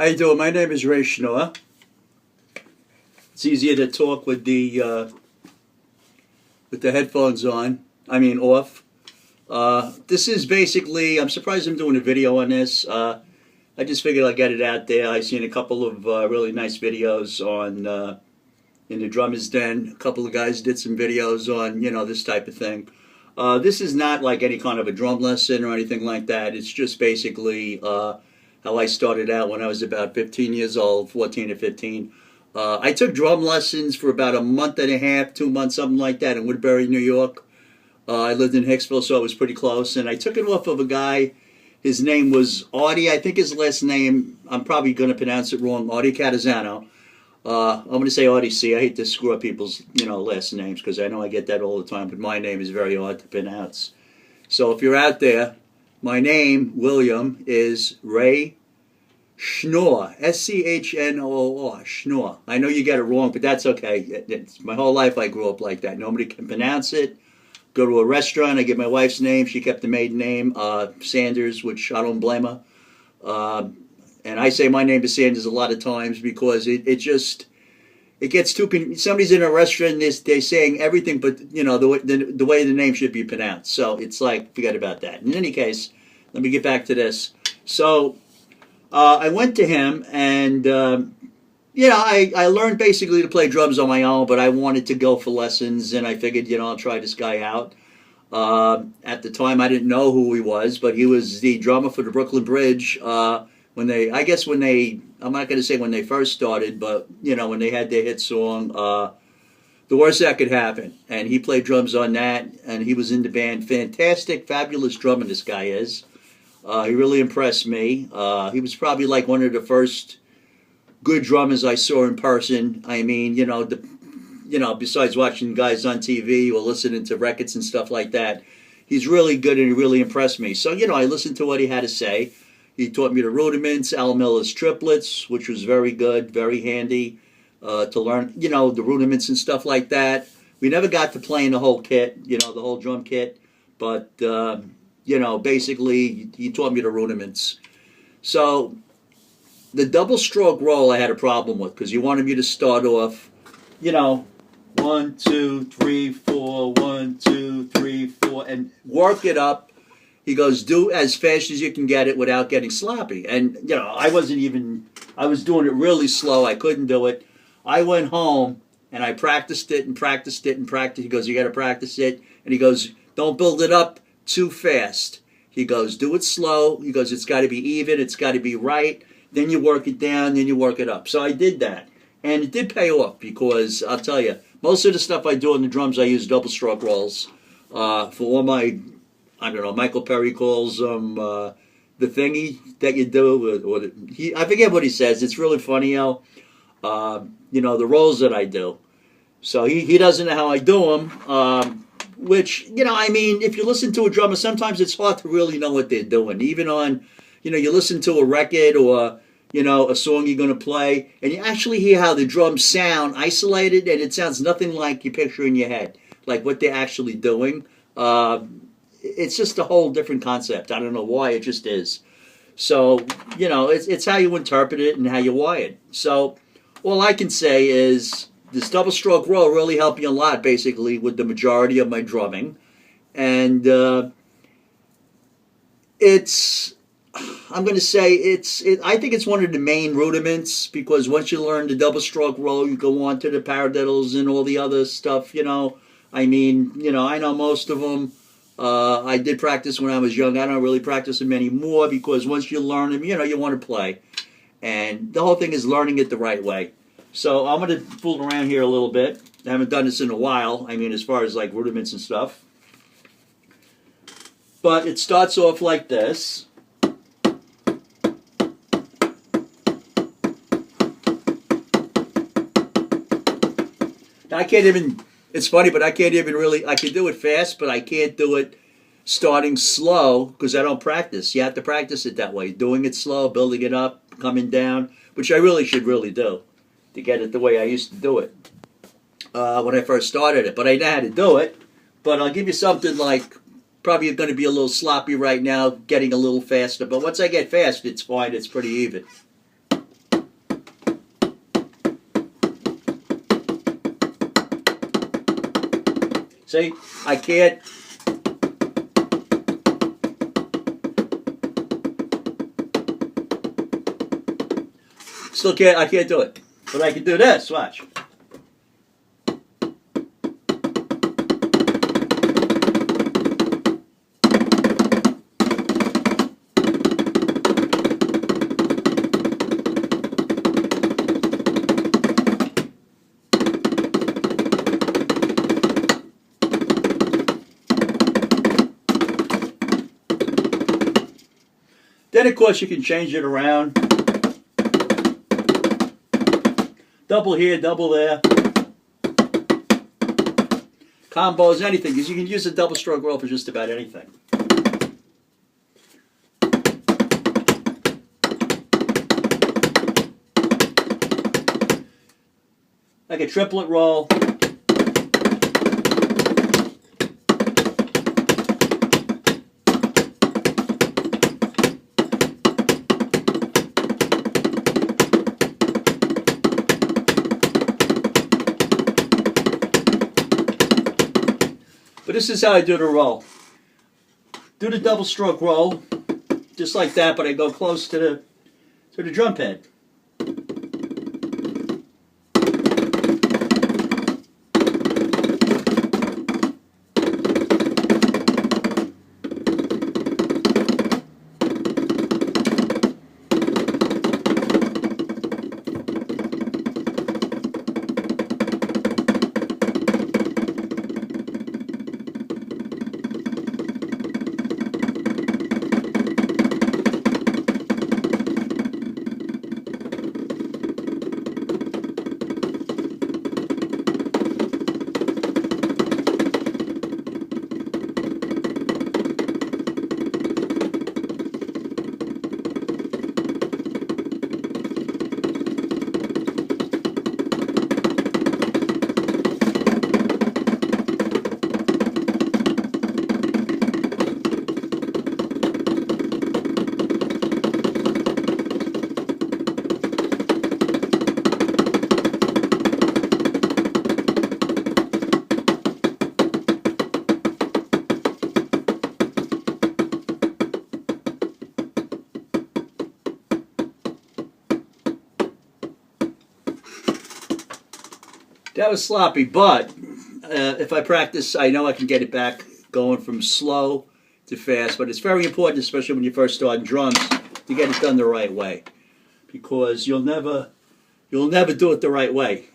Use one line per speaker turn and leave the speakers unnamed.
How you doing? My name is Ray Schnorr. It's easier to talk with the headphones on. I mean off. This is basically. I'm surprised I'm doing a video on this. I just figured I'd get it out there. I've seen a couple of really nice videos on in the Drummer's Den. A couple of guys did some videos on this type of thing. This is not like any kind of a drum lesson or anything like that. It's just basically how I started out when I was about 15 years old, 14 or 15. I took drum lessons for about a month and a half, 2 months, something like that in Woodbury, New York. I lived in Hicksville, so I was pretty close. And I took it off of a guy. His name was Artie. I think his last name, I'm probably going to pronounce it wrong, Artie Catanzarita. I'm going to say Artie C. I hate to screw up people's last names because I know I get that all the time, but my name is very hard to pronounce. So if you're out there, my name, William, is Ray Schnorr. S-C-H-N-O-R. Schnorr. I know you get it wrong, but that's okay. My whole life I grew up like that. Nobody can pronounce it. Go to a restaurant, I get my wife's name. She kept the maiden name, Sanders, which I don't blame her. And I say my name is Sanders a lot of times because it gets too. Somebody's in a restaurant, they're saying everything, but the way the name should be pronounced. So it's like forget about that. In any case, let me get back to this. So I went to him, and I learned basically to play drums on my own, but I wanted to go for lessons, and I figured I'll try this guy out. At the time, I didn't know who he was, but he was the drummer for the Brooklyn Bridge. I'm not going to say when they first started, but when they had their hit song, The Worst That Could Happen, and he played drums on that, and he was in the band. Fantastic, fabulous drummer this guy is. He really impressed me. He was probably like one of the first good drummers I saw in person. I mean, besides watching guys on TV or listening to records and stuff like that, he's really good and he really impressed me. So I listened to what he had to say. He taught me the rudiments, Al Miller's triplets, which was very good, very handy to learn, the rudiments and stuff like that. We never got to playing the whole kit, the whole drum kit, but, basically he taught me the rudiments. So the double stroke roll I had a problem with because he wanted me to start off, 1, 2, 3, 4, 1, 2, 3, 4, and work it up. He goes, do as fast as you can get it without getting sloppy. And, I was doing it really slow. I couldn't do it. I went home and I practiced it and practiced it and practiced. He goes, you got to practice it. And he goes, don't build it up too fast. He goes, do it slow. He goes, it's got to be even. It's got to be right. Then you work it down. Then you work it up. So I did that. And it did pay off because I'll tell you, most of the stuff I do on the drums, I use double stroke rolls. For all my, I don't know, Michael Perry calls them the thingy that you do. I forget what he says. It's really funny how, the rolls that I do. So he doesn't know how I do them. Which, if you listen to a drummer, sometimes it's hard to really know what they're doing. Even on, you listen to a record or, a song you're going to play, and you actually hear how the drums sound isolated, and it sounds nothing like you picture in your head, like what they're actually doing. It's just a whole different concept. I don't know why, it just is. So, it's how you interpret it and how you wire it. So, all I can say is this double stroke roll really helped me a lot, basically, with the majority of my drumming. And I'm going to say I think it's one of the main rudiments because once you learn the double stroke roll, you go on to the paradiddles and all the other stuff, I know most of them. I did practice when I was young. I don't really practice them anymore because once you learn them, you want to play. And the whole thing is learning it the right way. So I'm going to fool around here a little bit. I haven't done this in a while. As far as like rudiments and stuff. But it starts off like this. Now I can't even, it's funny, but I can't even really, I can do it fast, but I can't do it starting slow because I don't practice. You have to practice it that way. Doing it slow, building it up, coming down, which I really should do to get it the way I used to do it when I first started it. But I know how to do it. But I'll give you something like, probably going to be a little sloppy right now, getting a little faster. But once I get fast, it's fine. It's pretty even. See, I can't. Still can't. I can't do it. But I can do this. Watch. Then, of course, you can change it around. Double here, double there. Combos, anything. Because you can use a double stroke roll for just about anything. Like a triplet roll. But this is how I do the roll. Do the double stroke roll, just like that, but I go close to the drum head. That was sloppy, but if I practice, I know I can get it back going from slow to fast. But it's very important, especially when you first start drums, to get it done the right way, because you'll never do it the right way.